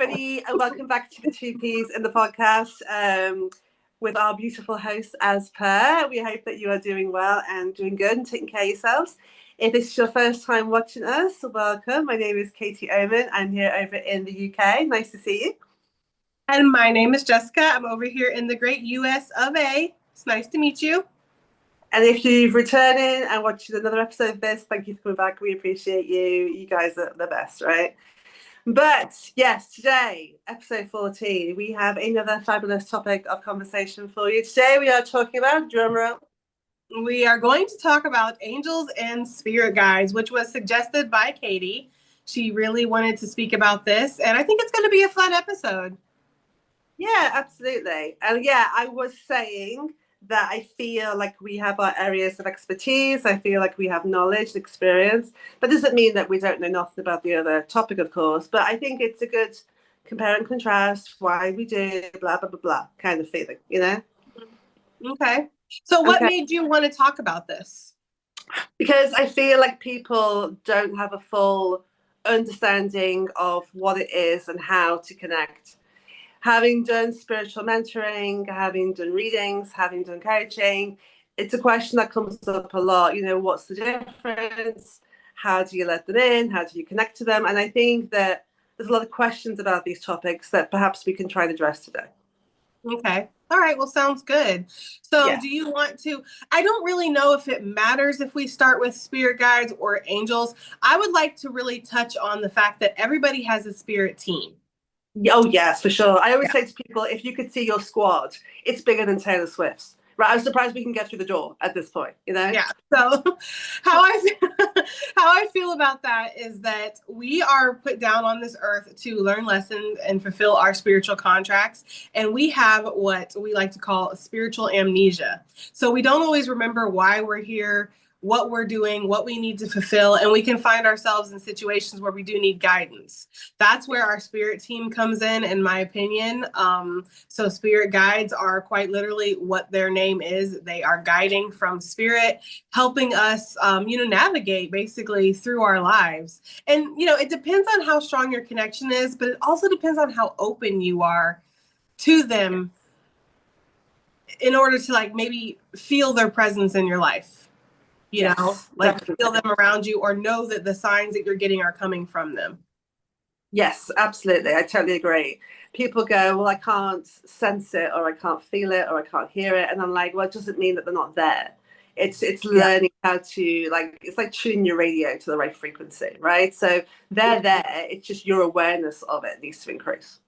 everybody, and welcome back to the Two Peas in the podcast with our beautiful hosts as per. We hope that you are doing well and doing good and taking care of yourselves. If this is your first time watching us, welcome. My name is Katie Oman. I'm here over in the UK. Nice to see you. And my name is Jessica. I'm over here in the great US of A. It's nice to meet you. And if you've returned in and watching another episode of this, thank you for coming back. We appreciate you. You guys are the best, right? But yes, today, episode 14, we have another fabulous topic of conversation for you. Today we are talking about, drum roll. We are going to talk about angels and spirit guides, which was suggested by Katie. She really wanted to speak about this, and I think it's going to be a fun episode. Yeah, absolutely. And yeah, I was saying that I feel like we have our areas of expertise. I feel like we have knowledge and experience. That doesn't mean that we don't know nothing about the other topic, of course, but I think it's a good compare and contrast, why we do, blah, blah, blah, blah, kind of feeling, you know? Okay. So what made you want to talk about this? Because I feel like people don't have a full understanding of what it is and how to connect. Having done spiritual mentoring, having done readings, having done coaching, it's a question that comes up a lot. You know, what's the difference? How do you let them in? How do you connect to them? And I think that there's a lot of questions about these topics that perhaps we can try and address today. Okay. All right. Well, sounds good. So do you want to, I don't really know if it matters if we start with spirit guides or angels. I would like to really touch on the fact that everybody has a spirit team. Oh, yes, for sure. I always say to people, if you could see your squad, it's bigger than Taylor Swift's. Right? I'm surprised we can get through the door at this point, you know? Yeah. So how I feel about that is that we are put down on this earth to learn lessons and fulfill our spiritual contracts. And we have what we like to call spiritual amnesia. So we don't always remember why we're here, what we're doing, what we need to fulfill, and we can find ourselves in situations where we do need guidance. That's where our spirit team comes in my opinion. So spirit guides are quite literally what their name is. They are guiding from spirit, helping us, navigate basically through our lives. And, it depends on how strong your connection is, but it also depends on how open you are to them in order to maybe feel their presence in your life. Feel them around you or know that the signs that you're getting are coming from them. Yes, absolutely. I totally agree. People go, well, I can't sense it or I can't feel it or I can't hear it. And I'm like, well, it doesn't mean that they're not there. It's learning how to, it's like tuning your radio to the right frequency, right? So they're there. It's just your awareness of it needs to increase.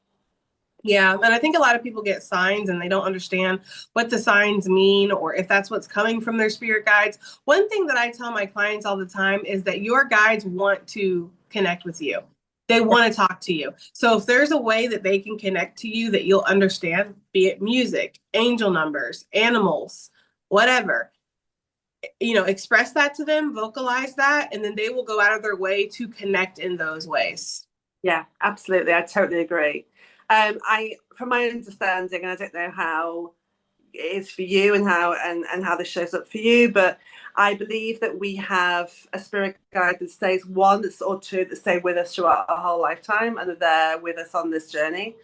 Yeah, and I think a lot of people get signs and they don't understand what the signs mean or if that's what's coming from their spirit guides. One thing that I tell my clients all the time is that your guides want to connect with you. They want to talk to you. So if there's a way that they can connect to you that you'll understand, be it music, angel numbers, animals, whatever, express that to them, vocalize that, and then they will go out of their way to connect in those ways. Yeah, absolutely. I totally agree. From my understanding, and I don't know how it is for you and how this shows up for you, but I believe that we have a spirit guide that stays or two that stay with us throughout our whole lifetime and are there with us on this journey.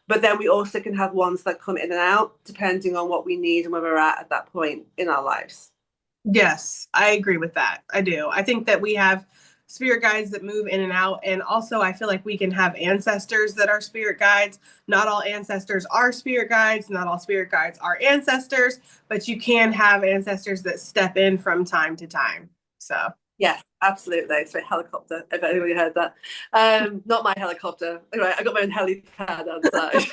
But then we also can have ones that come in and out depending on what we need and where we're at that point in our lives. Yes, I agree with that. I do. I think that we have spirit guides that move in and out. And also I feel like we can have ancestors that are spirit guides. Not all ancestors are spirit guides. Not all spirit guides are ancestors, but you can have ancestors that step in from time to time. So yes, absolutely. It's a helicopter. If anybody heard that. Not my helicopter. Anyway, I got my own helipad outside.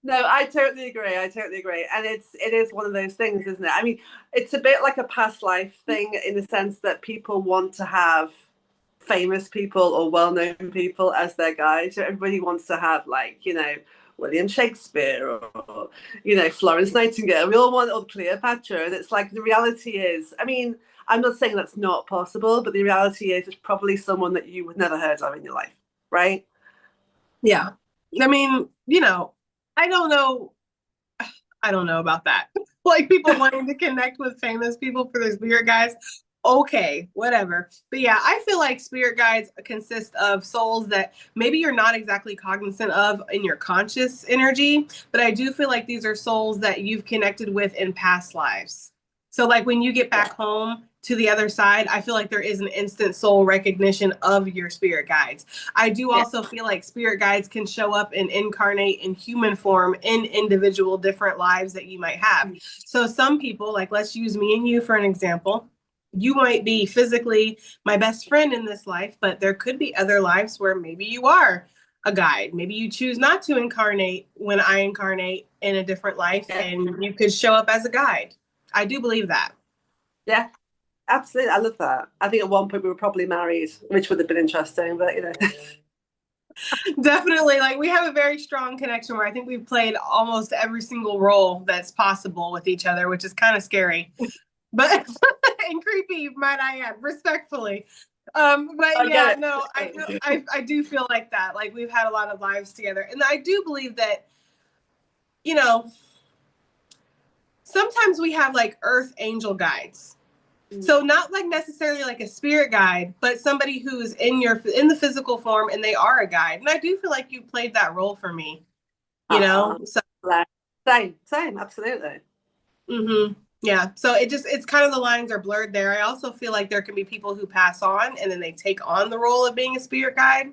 No, I totally agree. And it is one of those things, isn't it? I mean, it's a bit like a past life thing in the sense that people want to have famous people or well-known people as their guide. So everybody wants to have William Shakespeare or Florence Nightingale. We all want Cleopatra. And it's like the reality is, I mean, I'm not saying that's not possible, but the reality is it's probably someone that you would never heard of in your life, right? Yeah. I mean, I don't know about that. Like people wanting to connect with famous people for their spirit guides. Okay, whatever. But yeah, I feel like spirit guides consist of souls that maybe you're not exactly cognizant of in your conscious energy, but I do feel like these are souls that you've connected with in past lives. So like when you get back home to the other side, I feel like there is an instant soul recognition of your spirit guides. I do Yeah. also feel like spirit guides can show up and incarnate in human form in individual different lives that you might have. So some people, like let's use me and you for an example. You might be physically my best friend in this life, but there could be other lives where maybe you are a guide. Maybe you choose not to incarnate when I incarnate in a different life, and you could show up as a guide. I do believe that. Yeah, absolutely. I love that. I think at one point we were probably married, which would have been interesting, but you know. Definitely. Like we have a very strong connection where I think we've played almost every single role that's possible with each other, which is kind of scary. But and creepy, might I add, respectfully. But yeah, no, I do feel like that. Like we've had a lot of lives together. And I do believe that, you know, sometimes we have like earth angel guides. So not like necessarily like a spirit guide, but somebody who's in the physical form and they are a guide. And I do feel like you played that role for me, you know? So same, absolutely. mm-hmm. Yeah. So it's kind of the lines are blurred there. I also feel like there can be people who pass on and then they take on the role of being a spirit guide.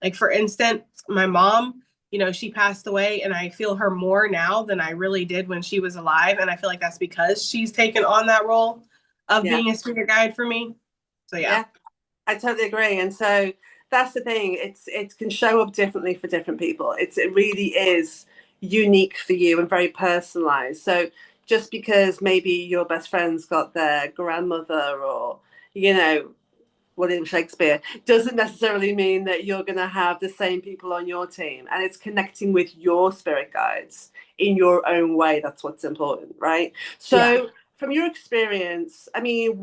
Like for instance, my mom, you know, she passed away and I feel her more now than I really did when she was alive. And I feel like that's because she's taken on that role of being a spirit guide for me. So yeah. I totally agree. And so that's the thing. It can show up differently for different people. It really is unique for you and very personalized. So just because maybe your best friend's got their grandmother or, you know, William Shakespeare doesn't necessarily mean that you're going to have the same people on your team. And it's connecting with your spirit guides in your own way. That's what's important, right? So from your experience, I mean,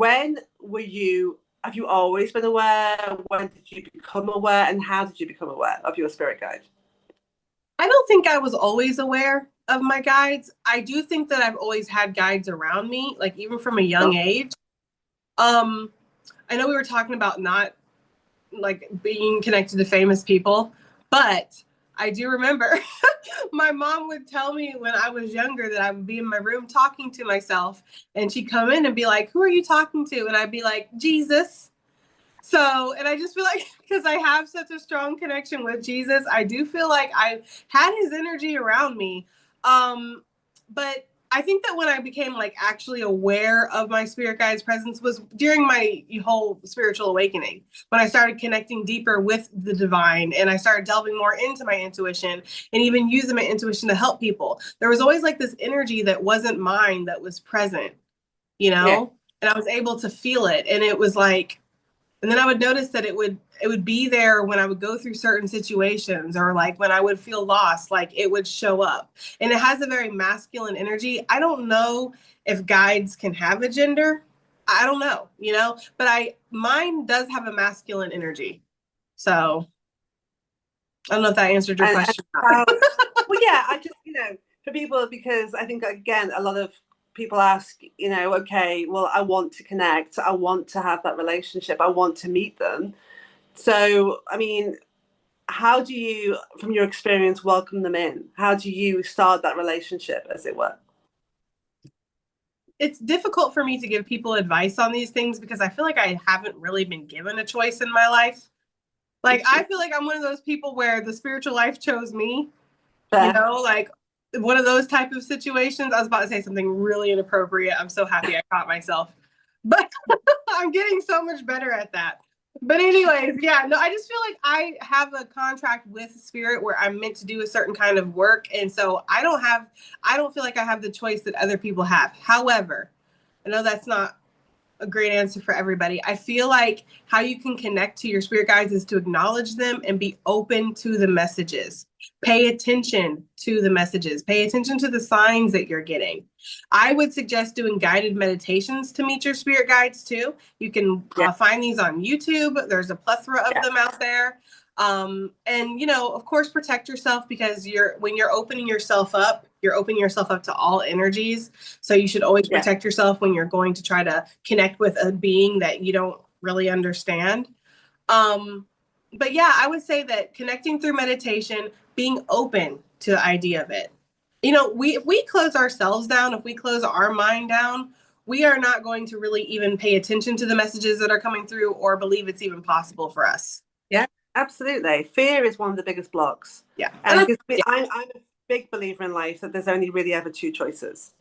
have you always been aware? When did you become aware? And how did you become aware of your spirit guide? I don't think I was always aware of my guides. I do think that I've always had guides around me, like even from a young age. I know we were talking about not like being connected to famous people, but I do remember my mom would tell me when I was younger that I would be in my room talking to myself and she'd come in and be like, "Who are you talking to?" And I'd be like, "Jesus." So, and I just feel like because I have such a strong connection with Jesus, I do feel like I had his energy around me. But I think that when I became like actually aware of my spirit guide's presence was during my whole spiritual awakening, when I started connecting deeper with the divine and I started delving more into my intuition and even using my intuition to help people. There was always like this energy that wasn't mine that was present, you know, and I was able to feel it. And it was like, and then I would notice that it would be there when I would go through certain situations or like when I would feel lost, like it would show up. And it has a very masculine energy. I don't know if guides can have a gender. I don't know, you know, but mine does have a masculine energy. So I don't know if that answered your question. Well, yeah, I just, you know, for people, because I think, again, a lot of people ask, you know, okay, well, I want to connect. I want to have that relationship. I want to meet them. So, I mean, how do you, from your experience, welcome them in? How do you start that relationship, as it were? It's difficult for me to give people advice on these things because I feel like I haven't really been given a choice in my life. Like, I feel like I'm one of those people where the spiritual life chose me, you know, like one of those type of situations. I was about to say something really inappropriate. I'm so happy I caught myself, but I'm getting so much better at that. But anyways, yeah, no, I just feel like I have a contract with spirit where I'm meant to do a certain kind of work. And so I don't feel like I have the choice that other people have. However, I know that's not a great answer for everybody. I feel like how you can connect to your spirit guides is to acknowledge them and be open to the messages. Pay attention to the messages. Pay attention to the signs that you're getting. I would suggest doing guided meditations to meet your spirit guides too. You can find these on YouTube. There's a plethora of them out there. And, you know, of course, protect yourself, because when you're opening yourself up, you're opening yourself up to all energies. So you should always protect yourself when you're going to try to connect with a being that you don't really understand. But yeah, I would say that connecting through meditation, being open to the idea of it. You know, if we close ourselves down, if we close our mind down, we are not going to really even pay attention to the messages that are coming through or believe it's even possible for us. Yeah, absolutely. Fear is one of the biggest blocks. Yeah. And I'm a big believer in life that there's only really ever two choices.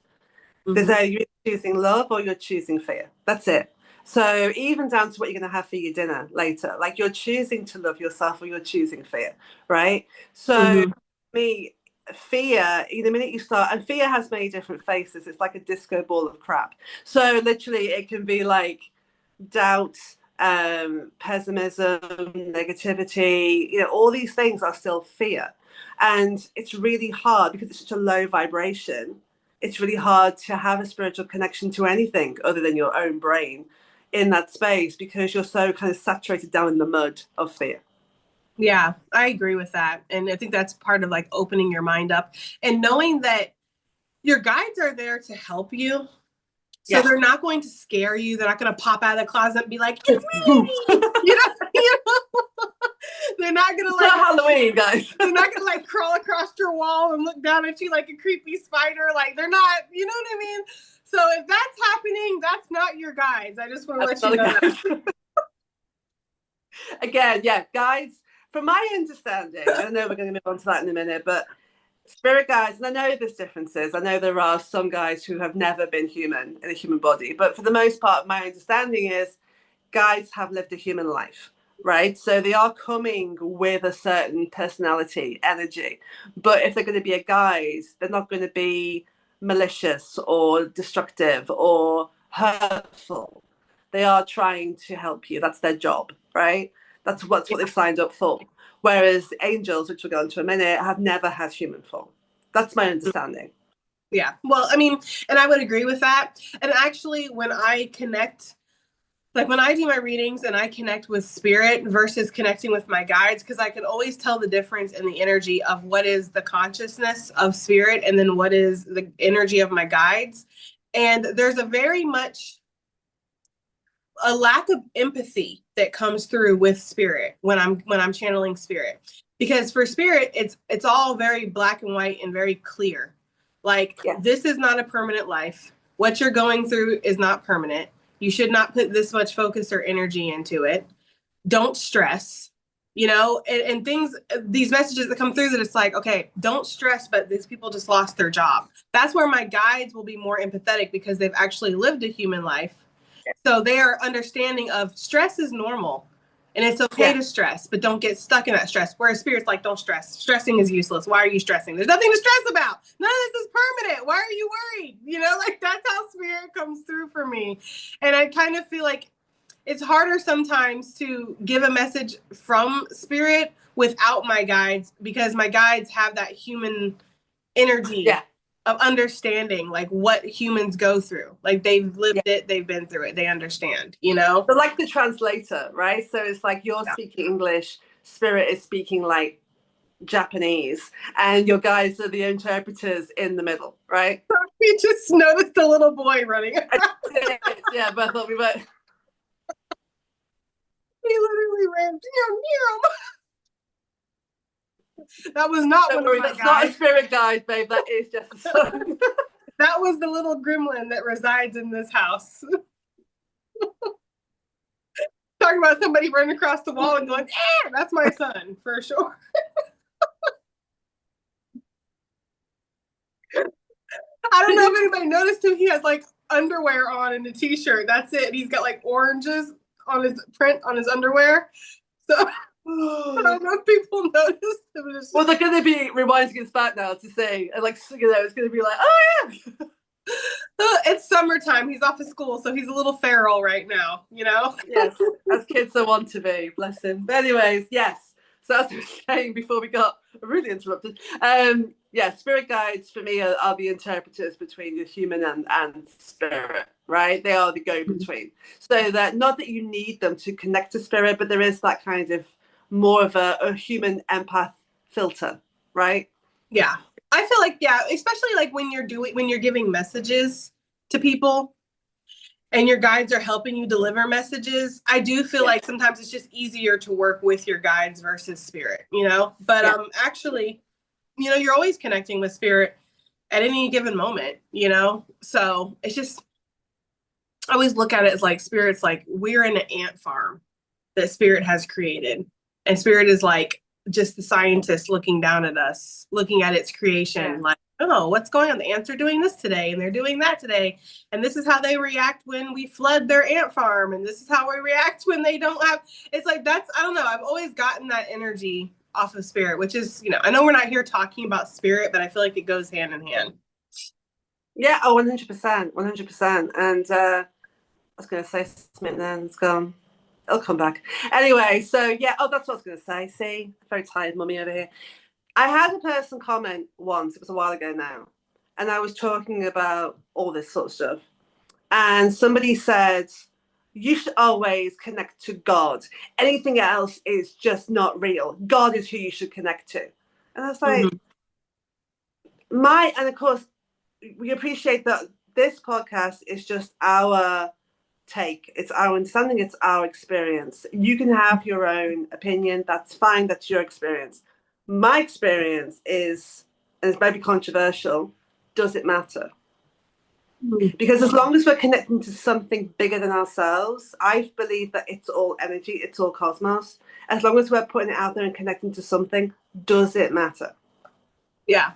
There's either you're choosing love or you're choosing fear. That's it. So even down to what you're going to have for your dinner later, like you're choosing to love yourself or you're choosing fear, right? So me, fear, the minute you start, and fear has many different faces. It's like a disco ball of crap. So literally it can be like doubt, pessimism, negativity, all these things are still fear. And it's really hard because it's such a low vibration. It's really hard to have a spiritual connection to anything other than your own brain in that space, because you're so kind of saturated down in the mud of fear. Yeah, I agree with that. And I think that's part of like opening your mind up and knowing that your guides are there to help you. So they're not going to scare you. They're not going to pop out of the closet and be like, it's me. They're not going to like Halloween, guys. They're not going to like crawl across your wall and look down at you like a creepy spider. Like they're not, you know what I mean? So if that's happening, that's not your guides. I just want to let you know that. Again, guides, from my understanding, I know we're going to move on to that in a minute, but spirit guides, and I know there's differences. I know there are some guides who have never been human in a human body, but for the most part, my understanding is guides have lived a human life, right? So they are coming with a certain personality, energy. But if they're going to be a guide, they're not going to be malicious or destructive or hurtful. They are trying to help you. That's their job, right? That's what they've signed up for. Whereas angels, which we'll go into in a minute, have never had human form. That's my understanding. Yeah. Well, I mean, and I would agree with that. And actually, when I connect, like when I do my readings and I connect with spirit versus connecting with my guides, because I can always tell the difference in the energy of what is the consciousness of spirit and then what is the energy of my guides. And there's a very much a lack of empathy that comes through with spirit when I'm channeling spirit, because for spirit it's all very black and white and very clear. Like this is not a permanent life. What you're going through is not permanent. You should not put this much focus or energy into it. Don't stress, and things, these messages that come through that it's like, okay, don't stress, but these people just lost their job. That's where my guides will be more empathetic because they've actually lived a human life. So they are understanding of stress is normal and it's okay to stress, but don't get stuck in that stress. Whereas spirit's like, don't stress. Stressing is useless. Why are you stressing? There's nothing to stress about. None of this is permanent. Why are you worried? Like that's how spirit comes through for me. And I kind of feel like it's harder sometimes to give a message from spirit without my guides, because my guides have that human energy. Of understanding like what humans go through. Like they've lived it, they've been through it, they understand, They're like the translator, right? So it's like you're speaking English, spirit is speaking like Japanese, and your guides are the interpreters in the middle, right? We just noticed a little boy running. Yeah, but I thought we were. He literally ran. Meow. That was not one of my guides. Not a spirit guide, babe. That is just a son. That was the little gremlin that resides in this house. Talking about somebody running across the wall and going, that's my son, for sure. I don't know if anybody noticed him. He has like underwear on and a t-shirt. That's it. He's got like oranges on his print on his underwear. So I don't know if people noticed. Well, they're going to be rewinding us back now to say, and like, it's going to be like, oh yeah. It's summertime. He's off of school, so he's a little feral right now, Yes, as kids are want to be, bless him. But anyways, yes. So as I was saying before we got really interrupted, spirit guides for me are the interpreters between the human and spirit, right? They are the go-between. So that not that you need them to connect to spirit, but there is that kind of more of a human empath filter, right? Yeah. I feel like, yeah, especially like when you're giving messages to people and your guides are helping you deliver messages, I do feel like sometimes it's just easier to work with your guides versus spirit, you know? But actually, you know, you're always connecting with spirit at any given moment, you know? So it's just, I always look at it as like spirit's like we're in an ant farm that spirit has created. And spirit is like just the scientist looking down at us, looking at its creation, like, oh, what's going on? The ants are doing this today and they're doing that today. And this is how they react when we flood their ant farm. And this is how we react when they don't have, it's like, that's, I don't know. I've always gotten that energy off of spirit, which is, you know, I know we're not here talking about spirit, but I feel like it goes hand in hand. Yeah, oh, 100%, 100%. And I was going to say something then, it's gone. It'll come back. Anyway, so yeah, oh, that's what I was going to say. See, very tired mummy over here. I had a person comment once, it was a while ago now, and I was talking about all this sort of stuff. And somebody said, you should always connect to God. Anything else is just not real. God is who you should connect to. And I was like, and of course, we appreciate that this podcast is just our take. It's our understanding, it's our experience. You can have your own opinion. That's fine. That's your experience. My experience is, and it's maybe controversial, does it matter? Because as long as we're connecting to something bigger than ourselves, I believe that it's all energy, it's all cosmos. As long as we're putting it out there and connecting to something, does it matter? Yeah.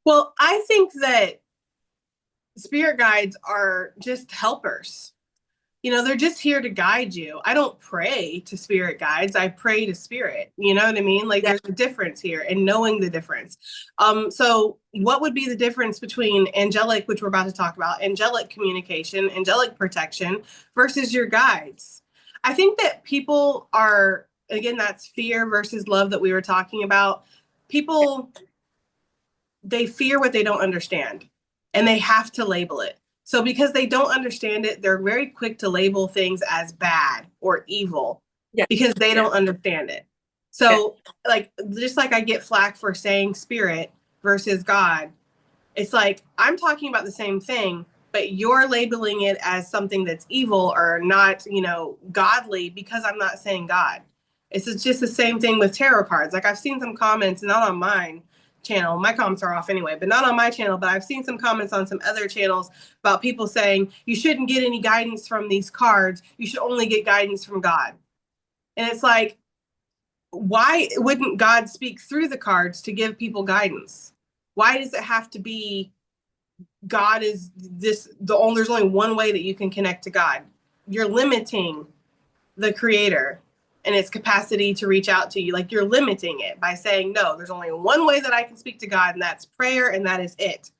Well, I think that spirit guides are just helpers. You know, they're just here to guide you. I don't pray to spirit guides. I pray to spirit. You know what I mean? Like there's a difference here and knowing the difference. So what would be the difference between angelic, which we're about to talk about, angelic communication, angelic protection versus your guides? I think that people are, again, that's fear versus love that we were talking about. People, they fear what they don't understand and they have to label it. So because they don't understand it, they're very quick to label things as bad or evil because they don't understand it. So like, just like I get flack for saying spirit versus God, it's like, I'm talking about the same thing, but you're labeling it as something that's evil or not, you know, godly because I'm not saying God. It's just the same thing with tarot cards. Like I've seen some comments, not on mine channel, my comments are off anyway, but not on my channel, but I've seen some comments on some other channels about people saying you shouldn't get any guidance from these cards, you should only get guidance from God. And it's like, why wouldn't God speak through the cards to give people guidance? Why does it have to be God is this, there's only one way that you can connect to God? You're limiting the creator and its capacity to reach out to you. Like you're limiting it by saying, no, there's only one way that I can speak to God, and that's prayer, and that is it.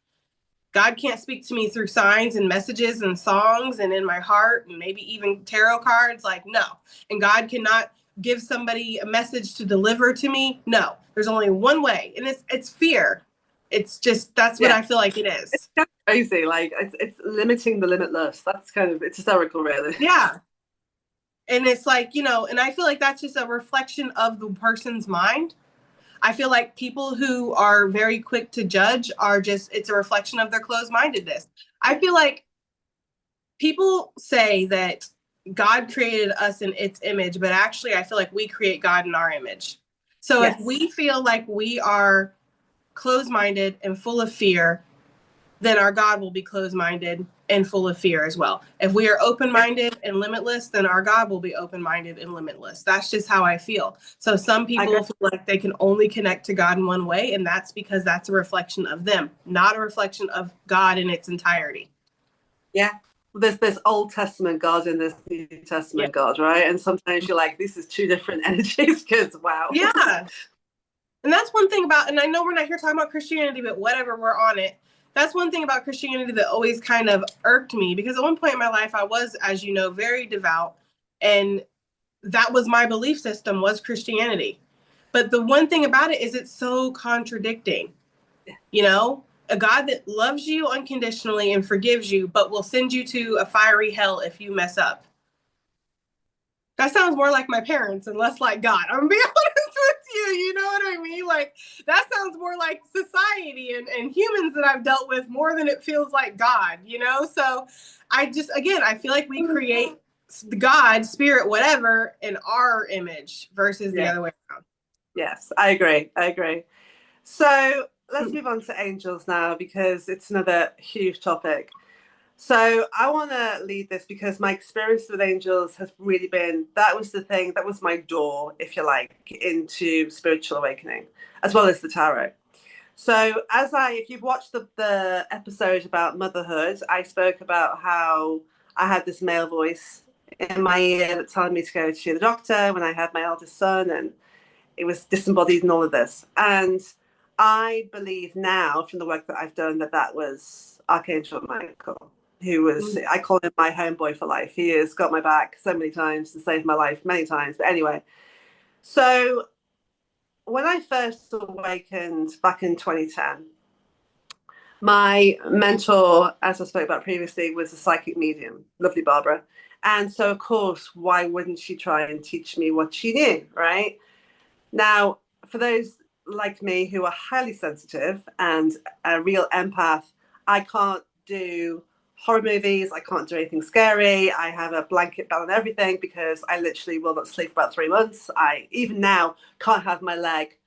God can't speak to me through signs and messages and songs and in my heart and maybe even tarot cards. Like, no. And God cannot give somebody a message to deliver to me. No, there's only one way. And it's fear. It's just, that's what I feel like it is. It's kind of crazy. Like it's limiting the limitless. That's kind of, it's hysterical, really. Yeah. And it's like, you know, and I feel like that's just a reflection of the person's mind. I feel like people who are very quick to judge are just, it's a reflection of their closed-mindedness. I feel like people say that God created us in its image, but actually I feel like we create God in our image. So if we feel like we are closed-minded and full of fear, then our God will be closed-minded and full of fear as well. If we are open-minded and limitless, then our God will be open-minded and limitless. That's just how I feel. So some people feel like they can only connect to God in one way, and that's because that's a reflection of them, not a reflection of God in its entirety. Yeah. There's this Old Testament God and this New Testament God, right? And sometimes you're like, this is two different energies because, wow. Yeah. And that's one thing about, and I know we're not here talking about Christianity, but whatever, we're on it. That's one thing about Christianity that always kind of irked me, because at one point in my life, I was, as you know, very devout. And that was my belief system, was Christianity. But the one thing about it is it's so contradicting. You know, a God that loves you unconditionally and forgives you, but will send you to a fiery hell if you mess up. That sounds more like my parents and less like God. I'm gonna be honest. You know what I mean? Like, that sounds more like society and humans that I've dealt with more than it feels like God, you know? So I just, again, I feel like we create God, spirit, whatever, in our image versus the other way around. Yes, I agree. I agree. So let's move on to angels now, because it's another huge topic. So I want to lead this because my experience with angels has really been, that was the thing, that was my door, if you like, into spiritual awakening, as well as the tarot. So if you've watched the episode about motherhood, I spoke about how I had this male voice in my ear that told me to go to the doctor when I had my eldest son, and it was disembodied and all of this. And I believe now, from the work that I've done, that was Archangel Michael, who was, I call him my homeboy for life. He has got my back so many times and saved my life many times. But anyway, so when I first awakened back in 2010, my mentor, as I spoke about previously, was a psychic medium, lovely Barbara. And so, of course, why wouldn't she try and teach me what she knew, right? Now, for those like me who are highly sensitive and a real empath, I can't do horror movies. I can't do anything scary. I have a blanket ban on everything because I literally will not sleep for about 3 months. I, even now, can't have my leg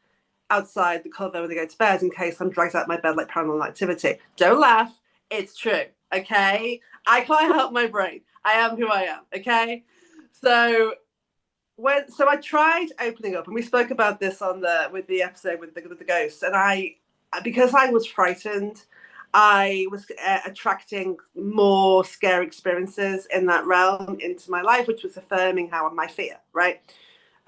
outside the cover when I go to bed in case I'm dragged out of my bed like Paranormal Activity. Don't laugh. It's true. Okay? I can't help my brain. I am who I am. Okay? So I tried opening up, and we spoke about this on the episode with the ghosts, and because I was frightened, I was attracting more scary experiences in that realm into my life, which was affirming my fear, right?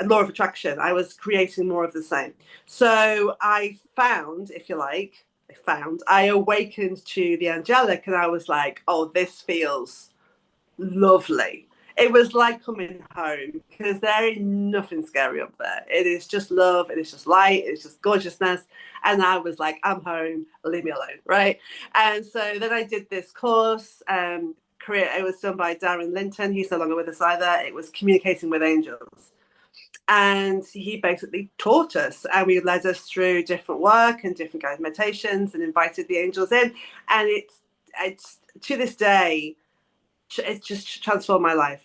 And law of attraction, I was creating more of the same. So I found, if you like, I awakened to the angelic, and I was like, oh, this feels lovely. It was like coming home, because there is nothing scary up there. It is just love. It is just light. It's just gorgeousness. And I was like, I'm home. Leave me alone, right? And so then I did this course. It was done by Darren Linton. He's no longer with us either. It was Communicating with Angels. And he basically taught us, and we led us through different work and different guided meditations and invited the angels in. And it's to this day, it's just transformed my life.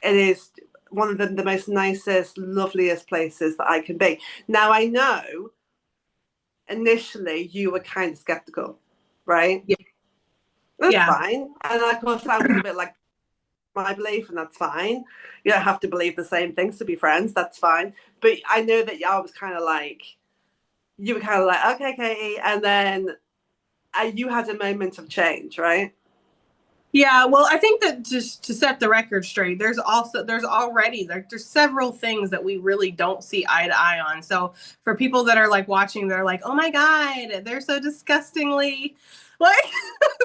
It is one of the most nicest, loveliest places that I can be. Now, I know initially you were kind of skeptical, right? Yeah. That's fine. And of course, I was a bit like my belief, and that's fine. You don't have to believe the same things to be friends. That's fine. But I know that I was kind of like, you were kind of like, okay, Katie. And then you had a moment of change, right? Yeah, well, I think that just to set the record straight, there's several things that we really don't see eye to eye on. So for people that are like watching, they're like, oh my God, they're so disgustingly like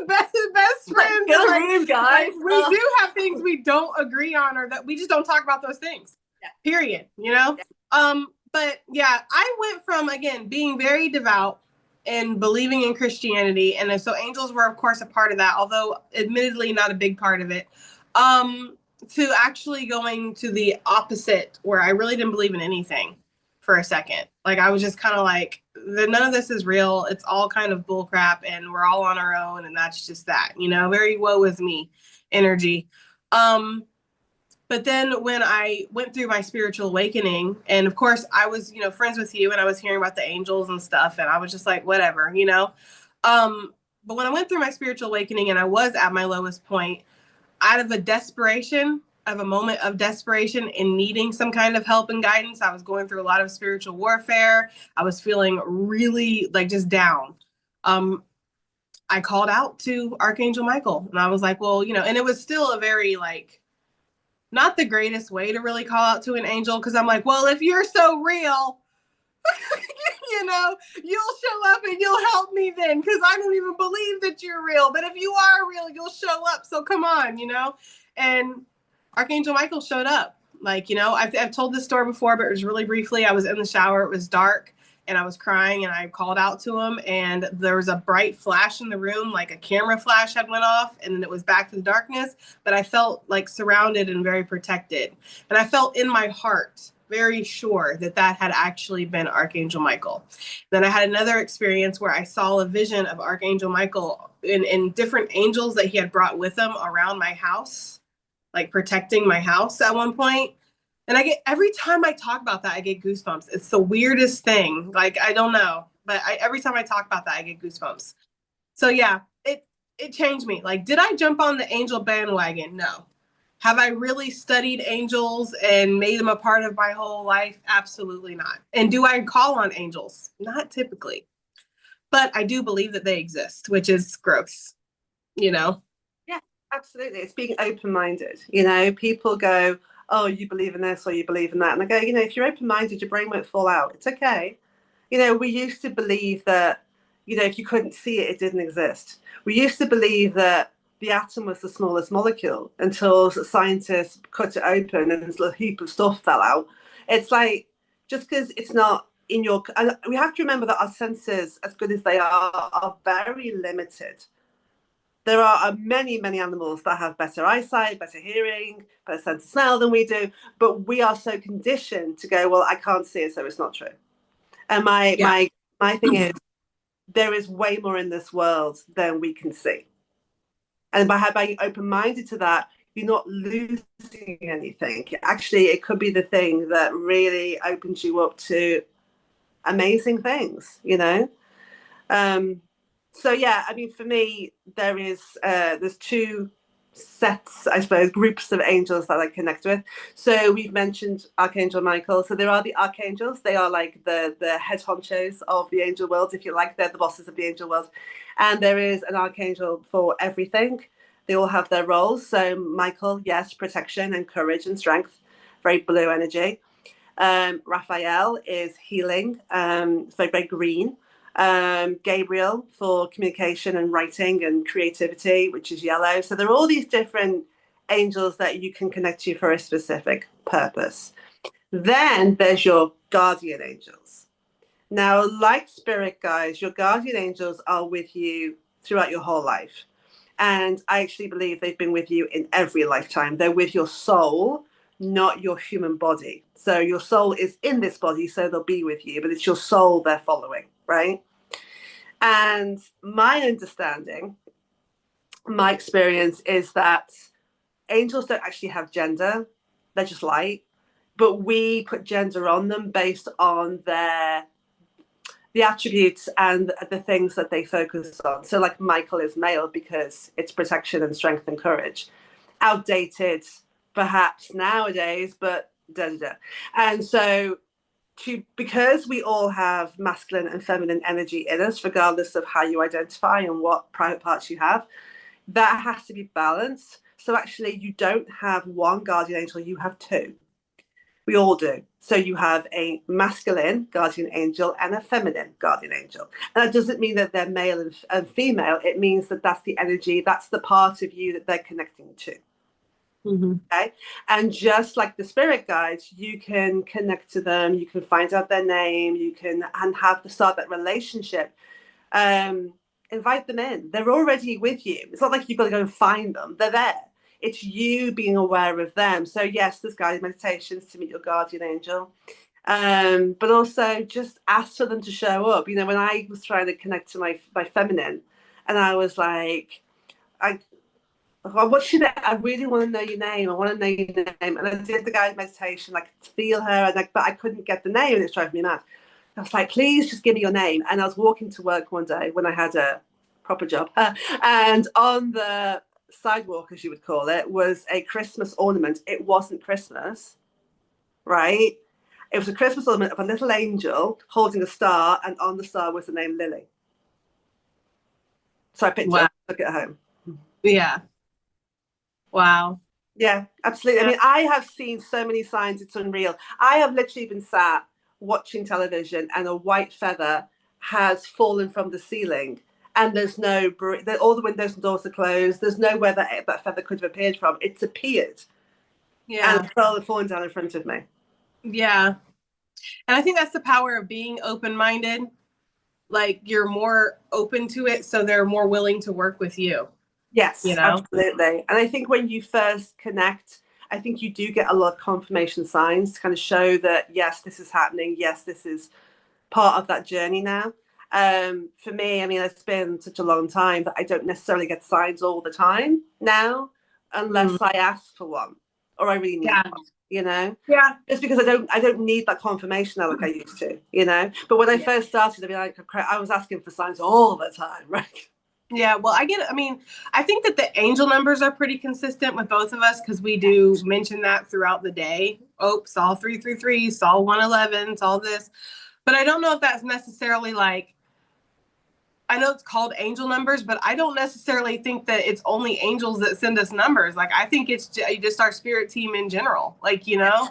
best friends. Like, guys. We do have things we don't agree on, or that we just don't talk about those things. Yeah. Period. You know? Yeah. But yeah, I went from, again, being very devout and believing in Christianity. And so angels were, of course, a part of that, although admittedly not a big part of it, to actually going to the opposite, where I really didn't believe in anything for a second. Like, I was just kind of like, none of this is real. It's all kind of bullcrap, and we're all on our own. And that's just that, you know, very woe is me energy. But then when I went through my spiritual awakening, and of course I was, you know, friends with you, and I was hearing about the angels and stuff, and I was just like, whatever, you know. But when I went through my spiritual awakening and I was at my lowest point, out of a moment of desperation and needing some kind of help and guidance, I was going through a lot of spiritual warfare. I was feeling really like just down. I called out to Archangel Michael, and I was like, well, you know, and it was still a very like, not the greatest way to really call out to an angel, because I'm like, well, if you're so real, you know, you'll show up and you'll help me then, because I don't even believe that you're real. But if you are real, you'll show up. So come on, you know. And Archangel Michael showed up. Like, you know, I've told this story before, but it was really briefly. I was in the shower. It was dark, and I was crying, and I called out to him, and there was a bright flash in the room, like a camera flash had went off, and then it was back to the darkness, but I felt like surrounded and very protected. And I felt in my heart very sure that that had actually been Archangel Michael. Then I had another experience where I saw a vision of Archangel Michael in different angels that he had brought with him around my house, like protecting my house at one point. And every time I talk about that, I get goosebumps. It's the weirdest thing. Like, I don't know, but every time I talk about that, I get goosebumps. So yeah, it changed me. Like, did I jump on the angel bandwagon? No. Have I really studied angels and made them a part of my whole life? Absolutely not. And do I call on angels? Not typically. But I do believe that they exist, which is gross, you know? Yeah, absolutely. It's being open-minded. You know, people go, oh, you believe in this or you believe in that. And I go, you know, if you're open-minded, your brain won't fall out. It's okay. You know, we used to believe that, you know, if you couldn't see it, it didn't exist. We used to believe that the atom was the smallest molecule until scientists cut it open and a heap of stuff fell out. It's like, just because it's not in your, and we have to remember that our senses, as good as they are very limited. There are many, many animals that have better eyesight, better hearing, better sense of smell than we do, but we are so conditioned to go, well, I can't see it, so it's not true. And my thing is, there is way more in this world than we can see. And by being open-minded to that, you're not losing anything. Actually, it could be the thing that really opens you up to amazing things, you know? So yeah, I mean, for me, there's two sets, I suppose, groups of angels that I connect with. So we've mentioned Archangel Michael. So there are the archangels. They are like the head honchos of the angel world, if you like. They're the bosses of the angel world. And there is an archangel for everything. They all have their roles. So Michael, yes, protection and courage and strength, very blue energy. Raphael is healing, so very green. Gabriel for communication and writing and creativity, which is yellow. So there are all these different angels that you can connect to for a specific purpose. Then there's your guardian angels. Now, like spirit guides, your guardian angels are with you throughout your whole life. And I actually believe they've been with you in every lifetime. They're with your soul, not your human body. So your soul is in this body, so they'll be with you, but it's your soul they're following, right? And my understanding, my experience is that angels don't actually have gender. They're just light, but we put gender on them based on the attributes and the things that they focus on. So like Michael is male because it's protection and strength and courage. Outdated perhaps nowadays, but da da da. And so because we all have masculine and feminine energy in us, regardless of how you identify and what private parts you have, that has to be balanced. So actually you don't have one guardian angel, you have two. We all do. So you have a masculine guardian angel and a feminine guardian angel. And that doesn't mean that they're male and female. It means that that's the energy, that's the part of you that they're connecting to. Mm-hmm. Okay. And just like the spirit guides, you can connect to them, you can find out their name, you can start that relationship. Invite them in. They're already with you. It's not like you've got to go and find them. They're there. It's you being aware of them. So yes, there's guided meditations to meet your guardian angel. But also just ask for them to show up. You know, when I was trying to connect to my feminine, and I was like, what should I really want to know your name. I want to know your name. And I did the guided meditation, like to feel her, but I couldn't get the name, and it's driving me mad. I was like, please just give me your name. And I was walking to work one day when I had a proper job, and on the sidewalk, as you would call it, was a Christmas ornament. It wasn't Christmas, right? It was a Christmas ornament of a little angel holding a star, and on the star was the name Lily. So I picked it up, took it home. Yeah. Wow. Yeah, absolutely. I mean, I have seen so many signs, it's unreal. I have literally been sat watching television and a white feather has fallen from the ceiling, and there's no, all the windows and doors are closed. There's nowhere that feather could have appeared from. It's appeared. Yeah. And it's fallen down in front of me. Yeah. And I think that's the power of being open-minded. Like, you're more open to it, so they're more willing to work with you. Yes, you know? Absolutely. And I think when you first connect, I think you do get a lot of confirmation signs to kind of show that, yes, this is happening. Yes, this is part of that journey now. For me, I mean, it's been such a long time that I don't necessarily get signs all the time now, unless I ask for one or I really need one, you know? Yeah. Just because I don't need that confirmation like I used to, you know? But when I first started, I'd be like, I was asking for signs all the time, right? Yeah, well, I get it. I mean, I think that the angel numbers are pretty consistent with both of us because we do mention that throughout the day. Oh, saw 333, saw 111, saw this. But I don't know if that's necessarily like, I know it's called angel numbers, but I don't necessarily think that it's only angels that send us numbers. Like, I think it's just our spirit team in general, like, you know?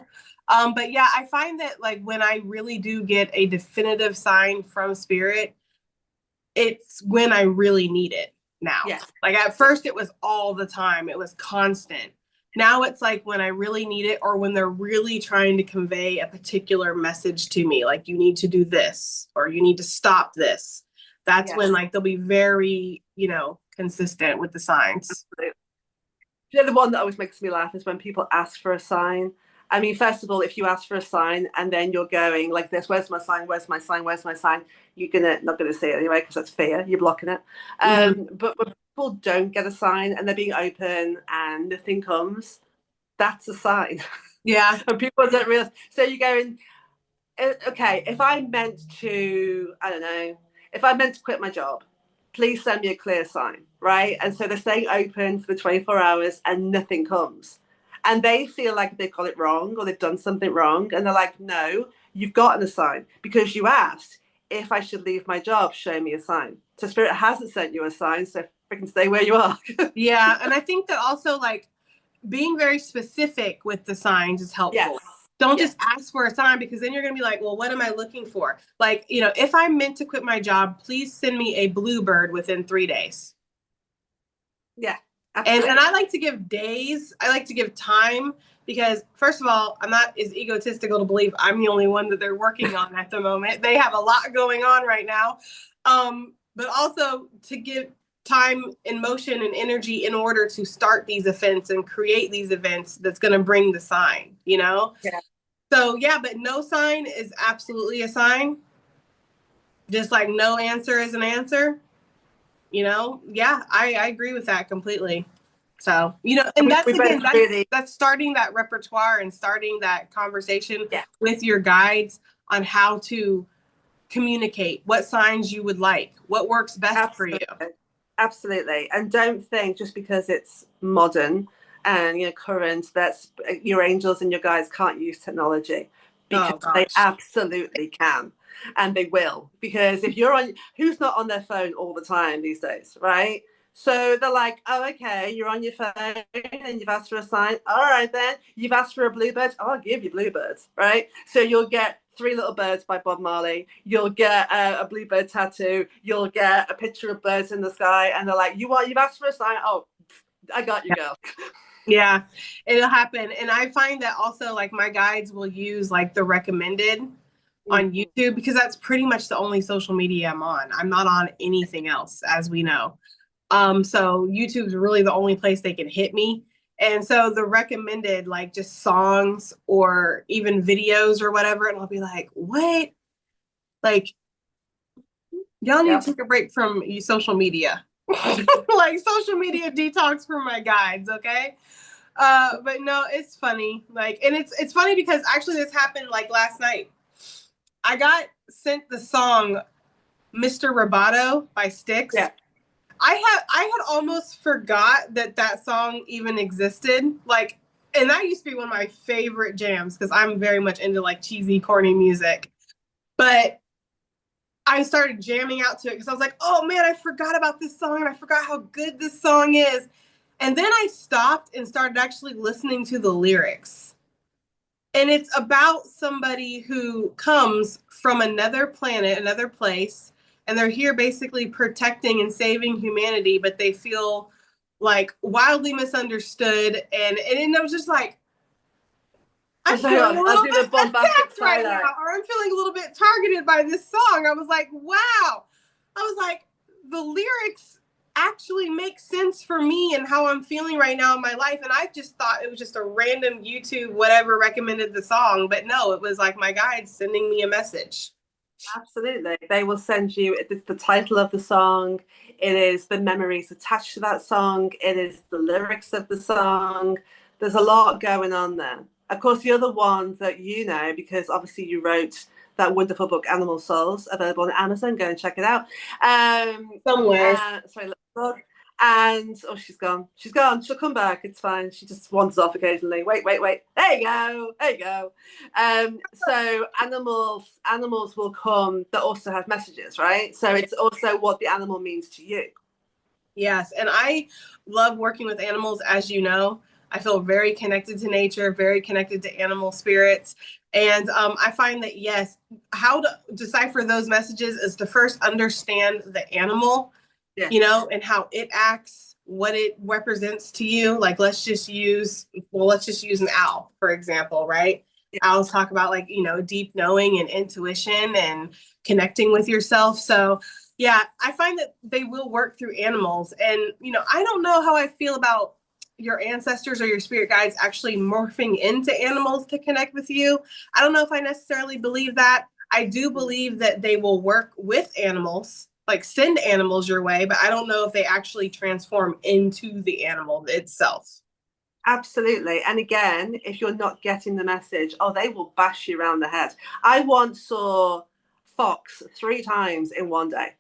But yeah, I find that like when I really do get a definitive sign from spirit, it's when I really need it now. Yes. Like at first it was all the time. It was constant. Now it's like when I really need it or when they're really trying to convey a particular message to me, like you need to do this or you need to stop this. That's when like they'll be very, you know, consistent with the signs. You know, the one that always makes me laugh is when people ask for a sign. I mean, first of all, if you ask for a sign and then you're going like this, where's my sign? Where's my sign? Where's my sign? You're not gonna say it anyway because that's fear. You're blocking it. But when people don't get a sign and they're being open and nothing comes, that's a sign. Yeah. And people don't realize. So you're going, okay, if I meant to, I don't know, if I meant to quit my job, please send me a clear sign, right? And so they're staying open for the 24 hours and nothing comes. And they feel like they've got it wrong or they've done something wrong. And they're like, no, you've gotten a sign because you asked if I should leave my job, show me a sign. So Spirit hasn't sent you a sign, so freaking stay where you are. Yeah. And I think that also like being very specific with the signs is helpful. Yes. Don't just ask for a sign because then you're going to be like, well, what am I looking for? Like, you know, if I'm meant to quit my job, please send me a bluebird within 3 days. Yeah. And I like to give days. I like to give time because, first of all, I'm not as egotistical to believe I'm the only one that they're working on at the moment. They have a lot going on right now. But also to give time and motion and energy in order to start these events and create these events that's going to bring the sign, you know? Yeah. So, yeah, but no sign is absolutely a sign. Just like no answer is an answer. You know, yeah, I agree with that completely. So, you know, and that's again, that's starting that repertoire and starting that conversation with your guides on how to communicate what signs you would like, what works best for you. Absolutely. And don't think just because it's modern and, you know, current, that's your angels and your guides can't use technology, because they absolutely can. And they will, because if you're on, who's not on their phone all the time these days, right? So they're like, oh, okay, you're on your phone and you've asked for a sign. All right, then you've asked for a bluebird. Oh, I'll give you bluebirds, right? So you'll get Three Little Birds by Bob Marley. You'll get a bluebird tattoo. You'll get a picture of birds in the sky. And they're like, you've asked for a sign. Oh, I got you, girl. Yeah, it'll happen. And I find that also like my guides will use like the recommended on YouTube because that's pretty much the only social media I'm on. I'm not on anything else, as we know. So YouTube's really the only place they can hit me. And so the recommended, like just songs or even videos or whatever, and I'll be like, what? Like, y'all need to take a break from social media. Like social media detox for my guides, okay? But no, it's funny. Like, and it's funny because actually this happened like last night. I got sent the song Mr. Roboto by Styx. Yeah. I had almost forgot that song even existed. Like, and that used to be one of my favorite jams because I'm very much into like cheesy, corny music. But I started jamming out to it because I was like, oh man, I forgot about this song and I forgot how good this song is. And then I stopped and started actually listening to the lyrics. And it's about somebody who comes from another planet, another place, and they're here basically protecting and saving humanity, but they feel like wildly misunderstood. And I was just like, I'm feeling a little bit attacked right now, or I'm feeling a little bit targeted by this song. I was like, wow. I was like, the lyrics actually make sense for me and how I'm feeling right now in my life. And I just thought it was just a random YouTube, whatever recommended the song. But no, it was like my guide sending me a message. Absolutely. They will send you, it's the title of the song, it is the memories attached to that song, it is the lyrics of the song. There's a lot going on there. Of course, the other one that you know, because obviously you wrote that wonderful book, Animal Souls, available on Amazon. Go and check it out. Somewhere. Sorry, look. And oh, she's gone. She's gone. She'll come back. It's fine. She just wanders off occasionally. Wait. There you go. There you go. So animals will come that also have messages, right? So it's also what the animal means to you. Yes, and I love working with animals, as you know. I feel very connected to nature, very connected to animal spirits. And I find that, yes, how to decipher those messages is to first understand the animal, Yeah. you know, and how it acts, what it represents to you. Like, let's just use an owl, for example, right? Yeah. Owls talk about, like, you know, deep knowing and intuition and connecting with yourself. So yeah, I find that they will work through animals. And, you know, I don't know how I feel about your ancestors or your spirit guides actually morphing into animals to connect with you. I don't know if I necessarily believe that. I do believe that they will work with animals, like send animals your way, but I don't know if they actually transform into the animal itself. Absolutely. And again, if you're not getting the message, they will bash you around the head. I once saw fox 3 times in one day.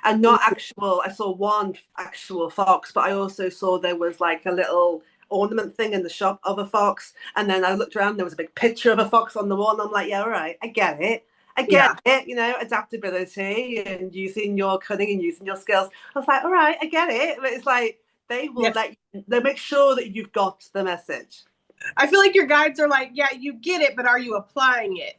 And not actual, I saw one actual fox, but I also saw there was like a little ornament thing in the shop of a fox. And then I looked around, there was a big picture of a fox on the wall. And I'm like, yeah, all right, I get it. I get it, you know, adaptability and using your cunning and using your skills. I was like, all right, I get it. But it's like, they will they'll make sure that you've got the message. I feel like your guides are like, yeah, you get it, but are you applying it?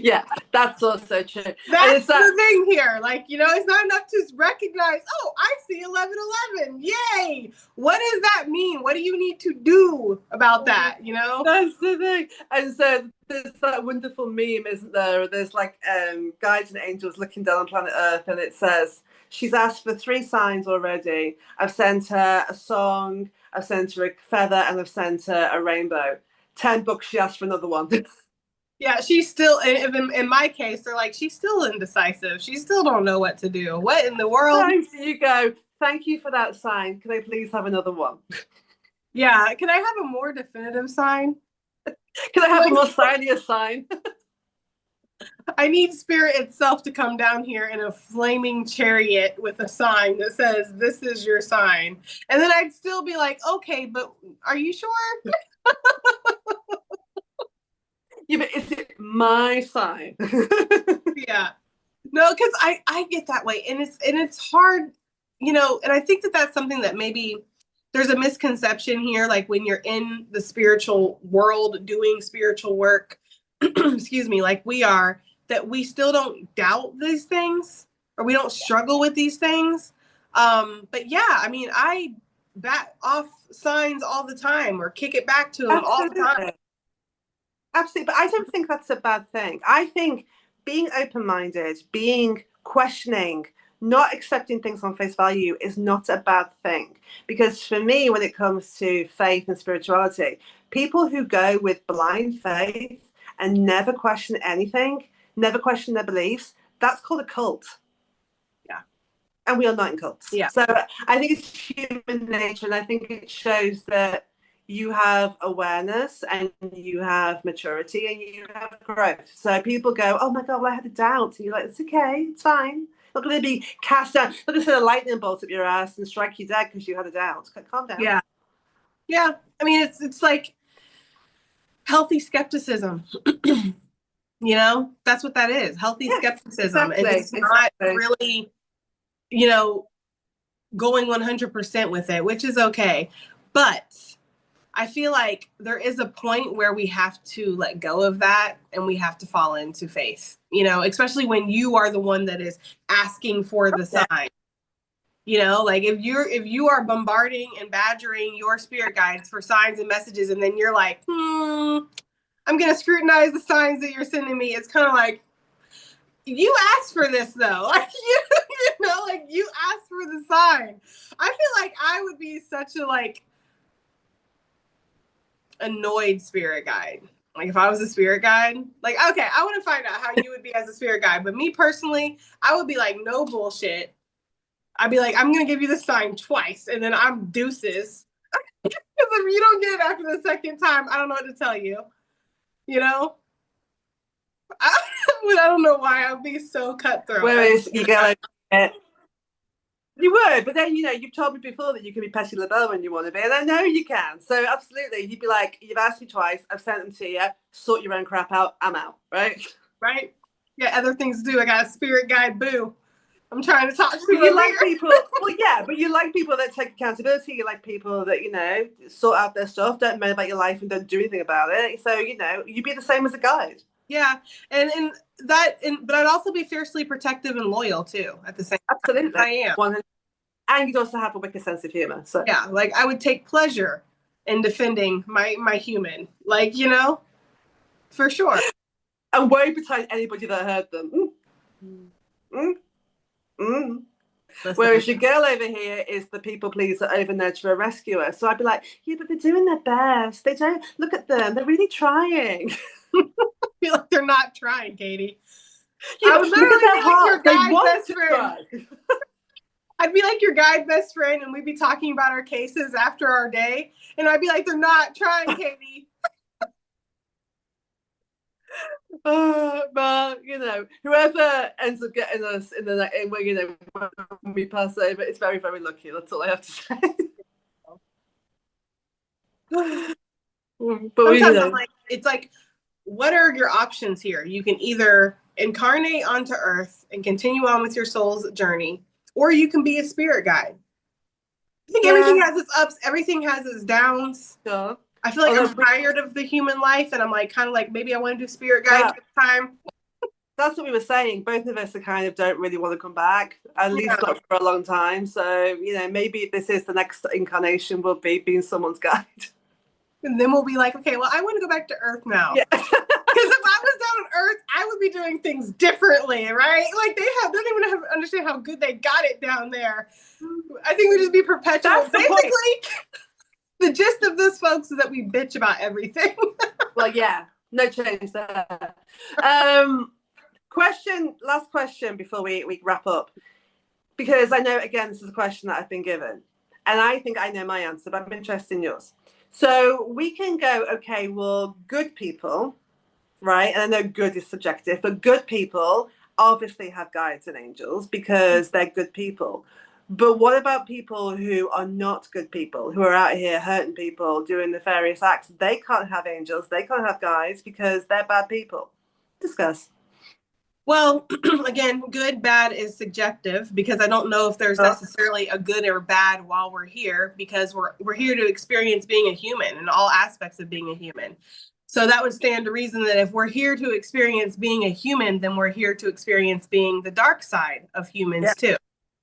Yeah, that's also true. That's the thing here. Like, you know, it's not enough to recognize, oh, I see 1111. Yay. What does that mean? What do you need to do about that? You know? That's the thing. And so there's that wonderful meme, isn't there? There's like guides and angels looking down on planet Earth, and it says, she's asked for 3 signs already. I've sent her a song, I've sent her a feather, and I've sent her a rainbow. 10 books, she asked for another one. Yeah, she's still, in my case, they're like, she's still indecisive. She still don't know what to do. What in the world? Thanks, you go. Thank you for that sign. Can I please have another one? Yeah, can I have a more definitive sign? Can I have a more signier sign? I need spirit itself to come down here in a flaming chariot with a sign that says, this is your sign. And then I'd still be like, okay, but are you sure? Yeah, but is it my sign? Yeah. No, because I get that way. And it's hard, you know, and I think that that's something that maybe there's a misconception here. Like when you're in the spiritual world doing spiritual work, excuse me, like we are, that we still don't doubt these things or we don't struggle with these things. But yeah, I mean, I bat off signs all the time or kick it back to them all the time. Absolutely. But I don't think that's a bad thing. I think being open-minded, being questioning, not accepting things on face value is not a bad thing. Because for me, when it comes to faith and spirituality, people who go with blind faith and never question anything, never question their beliefs, that's called a cult. Yeah. And we are not in cults. Yeah. So I think it's human nature, and I think it shows that you have awareness and you have maturity and you have growth. So people go, oh my God, well, I had a doubt. And you're like, it's okay, it's fine. Not going to be cast down. Not going to send a lightning bolt up your ass and strike you dead because you had a doubt. Calm down. Yeah. Yeah. I mean, it's like healthy skepticism. You know, that's what that is. Healthy skepticism. Exactly, and it's not really, you know, going 100% with it, which is okay. But I feel like there is a point where we have to let go of that and we have to fall into faith, you know, especially when you are the one that is asking for the sign. You know, like if you are bombarding and badgering your spirit guides for signs and messages, and then you're like, I'm going to scrutinize the signs that you're sending me. It's kind of like, you asked for this though. Like you know, like you asked for the sign. I feel like I would be such a like annoyed spirit guide. Like if I was a spirit guide, like okay, I want to find out how you would be as a spirit guide. But me personally, I would be like, no bullshit. I'd be like, I'm gonna give you the sign twice, and then I'm deuces. Because if you don't get it after the second time, I don't know what to tell you. You know? I don't know why I'd be so cutthroat. Whereas you go like, you would, but then, you know, you've told me before that you can be Patti LaBelle when you want to be, and I know you can. So absolutely, you'd be like, you've asked me twice, I've sent them to you, sort your own crap out, I'm out, right? Right? Yeah, other things to do. I got a spirit guide, boo. I'm trying to talk to you. You like people, well, yeah, but you like people that take accountability. You like people that, you know, sort out their stuff, don't moan about your life and don't do anything about it. So, you know, you'd be the same as a guide. Yeah, but I'd also be fiercely protective and loyal too at the same time. Absolutely. I am. 100%. And you'd also have a wicked sense of humor. So yeah, like I would take pleasure in defending my human, like, you know, for sure. And won't betide anybody that hurt them. Whereas your girl over here is the people pleaser over nurturer rescuer. So I'd be like, yeah, but they're doing their best. They don't look at them. They're really trying. I feel like they're not trying, Katie. Yeah, I would literally be like your guide best friend. I'd be like your guide best friend, and we'd be talking about our cases after our day, and I'd be like, they're not trying, Katie. But you know, whoever ends up getting us in the you know, when we pass over, it's very, very lucky. That's all I have to say. But sometimes I'm like, it's like, what are your options here? You can either incarnate onto Earth and continue on with your soul's journey, or you can be a spirit guide. I think everything has its ups, everything has its downs. Sure. I feel like I'm tired of the human life, and I'm like kind of like maybe I want to do spirit guide this time. That's what we were saying. Both of us are kind of don't really want to come back, at least not for a long time. So, you know, maybe this is the next incarnation, will be being someone's guide. And then we'll be like, okay, well, I want to go back to Earth now. Yeah. Because if I was down on Earth, I would be doing things differently, right? Like they don't even understand how good they got it down there. I think we just be perpetual. That's basically, the gist of this, folks, is that we bitch about everything. Well, yeah, no change there. Last question before we wrap up, because I know, again, this is a question that I've been given, and I think I know my answer, but I'm interested in yours. So we can go, okay, well, good people, right? And I know good is subjective, but good people obviously have guides and angels because they're good people. But what about people who are not good people, who are out here hurting people, doing nefarious acts? They can't have angels, they can't have guides because they're bad people. Discuss. Well, again, good, bad is subjective because I don't know if there's necessarily a good or bad while we're here, because we're here to experience being a human and all aspects of being a human. So that would stand to reason that if we're here to experience being a human, then we're here to experience being the dark side of humans too.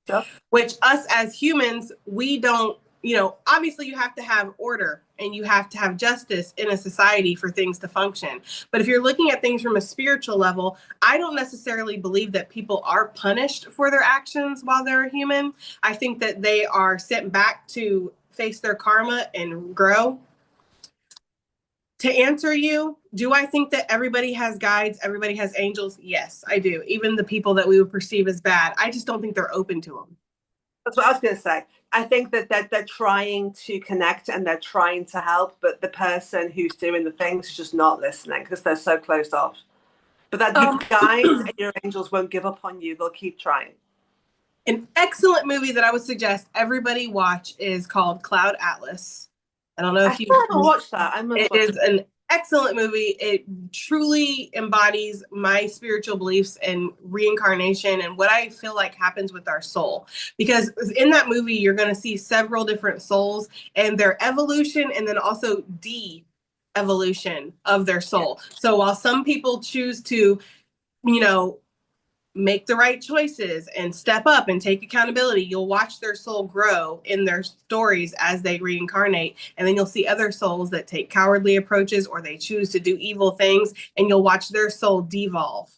Yep. Which us as humans, we don't, you know, obviously you have to have order and you have to have justice in a society for things to function. But if you're looking at things from a spiritual level, I don't necessarily believe that people are punished for their actions while they're a human. I think that they are sent back to face their karma and grow. To answer you, do I think that everybody has guides, everybody has angels? Yes, I do. Even the people that we would perceive as bad. I just don't think they're open to them. That's what I was going to say. I think that they're trying to connect and they're trying to help, but the person who's doing the things is just not listening because they're so closed off. But that your guides and your angels won't give up on you. They'll keep trying. An excellent movie that I would suggest everybody watch is called Cloud Atlas. I don't know if you haven't watched that. It is an excellent movie. It truly embodies my spiritual beliefs and reincarnation and what I feel like happens with our soul. Because in that movie, you're going to see several different souls and their evolution and then also de-evolution of their soul. So while some people choose to, you know, make the right choices and step up and take accountability, you'll watch their soul grow in their stories as they reincarnate. And then you'll see other souls that take cowardly approaches or they choose to do evil things, and you'll watch their soul devolve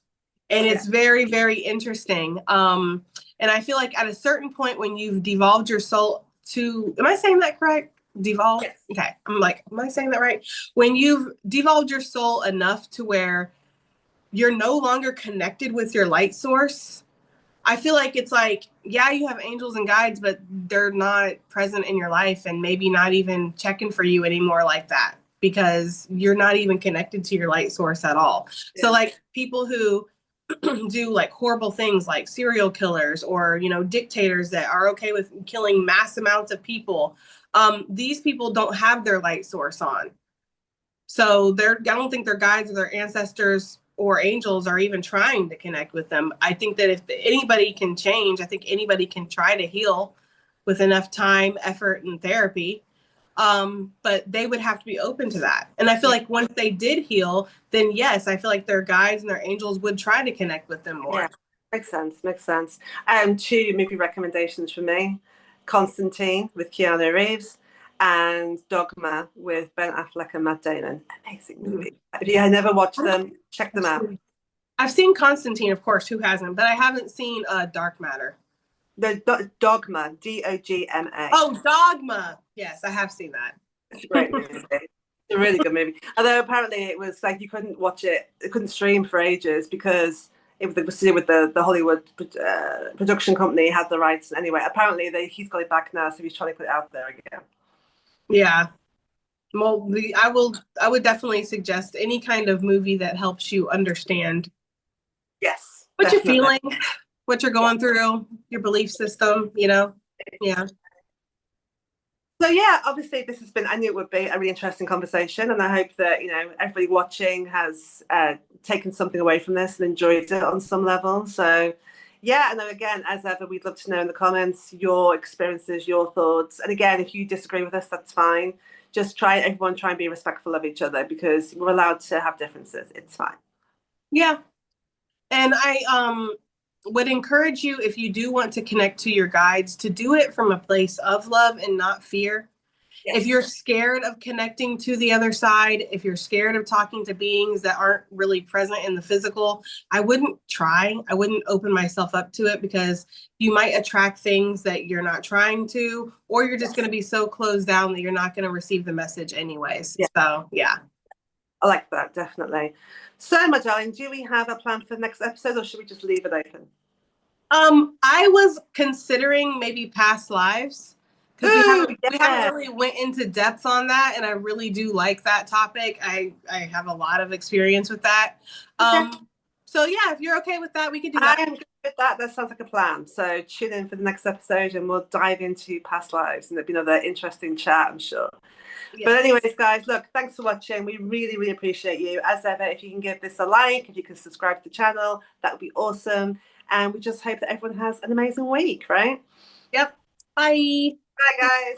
And it's very, very interesting. And I feel like at a certain point when you've devolved your soul to, am I saying that correct? Devolve? Yes. Okay. I'm like, am I saying that right? When you've devolved your soul enough to where you're no longer connected with your light source, I feel like it's like, yeah, you have angels and guides, but they're not present in your life and maybe not even checking for you anymore like that because you're not even connected to your light source at all. Yeah. So like people who do like horrible things like serial killers or, you know, dictators that are okay with killing mass amounts of people, these people don't have their light source on. So I don't think their guides or their ancestors or angels are even trying to connect with them. I think that if anybody can change, I think anybody can try to heal with enough time, effort, and therapy. But they would have to be open to that. And I feel like once they did heal, then yes, I feel like their guides and their angels would try to connect with them more. Yeah, makes sense, makes sense. Two movie recommendations for me: Constantine with Keanu Reeves and Dogma with Ben Affleck and Matt Damon. Amazing movie. If you had never watched them, check them out. I've seen Constantine, of course, who hasn't, but I haven't seen Dark Matter. The Dogma, Dogma. Oh, Dogma. Yes, I have seen that. It's a great movie. It's a really good movie. Although apparently it was like you couldn't watch it, it couldn't stream for ages because it was to do with the Hollywood production company had the rights. Anyway, apparently he's got it back now, so he's trying to put it out there again. Yeah. Well, I would definitely suggest any kind of movie that helps you understand. Yes. What definitely. you're feeling, what you're going through, your belief system, you know? Yeah. So yeah, obviously this has been, I knew it would be a really interesting conversation, and I hope that, you know, everybody watching has taken something away from this and enjoyed it on some level. So yeah, and then again, as ever, we'd love to know in the comments your experiences, your thoughts. And again, if you disagree with us, that's fine. Just everyone try and be respectful of each other because we're allowed to have differences. It's fine. Yeah. And I would encourage you, if you do want to connect to your guides, to do it from a place of love and not fear. Yes. If you're scared of connecting to the other side, if you're scared of talking to beings that aren't really present in the physical, I wouldn't try. I wouldn't open myself up to it because you might attract things that you're not trying to, or you're just going to be so closed down that you're not going to receive the message anyways. Yeah. So, yeah. I like that, definitely. So, my darling, do we have a plan for the next episode, or should we just leave it open? I was considering maybe past lives because we haven't really went into depth on that, and I really do like that topic. I have a lot of experience with that. Okay. So yeah, if you're okay with that, we can do that. I am good with that. That sounds like a plan. So tune in for the next episode, and we'll dive into past lives, and there'll be another interesting chat, I'm sure. Yes. But anyways, guys, look, thanks for watching. We really, really appreciate you. As ever, if you can give this a like, if you can subscribe to the channel, that would be awesome. And we just hope that everyone has an amazing week, right? Yep. Bye. Bye, guys.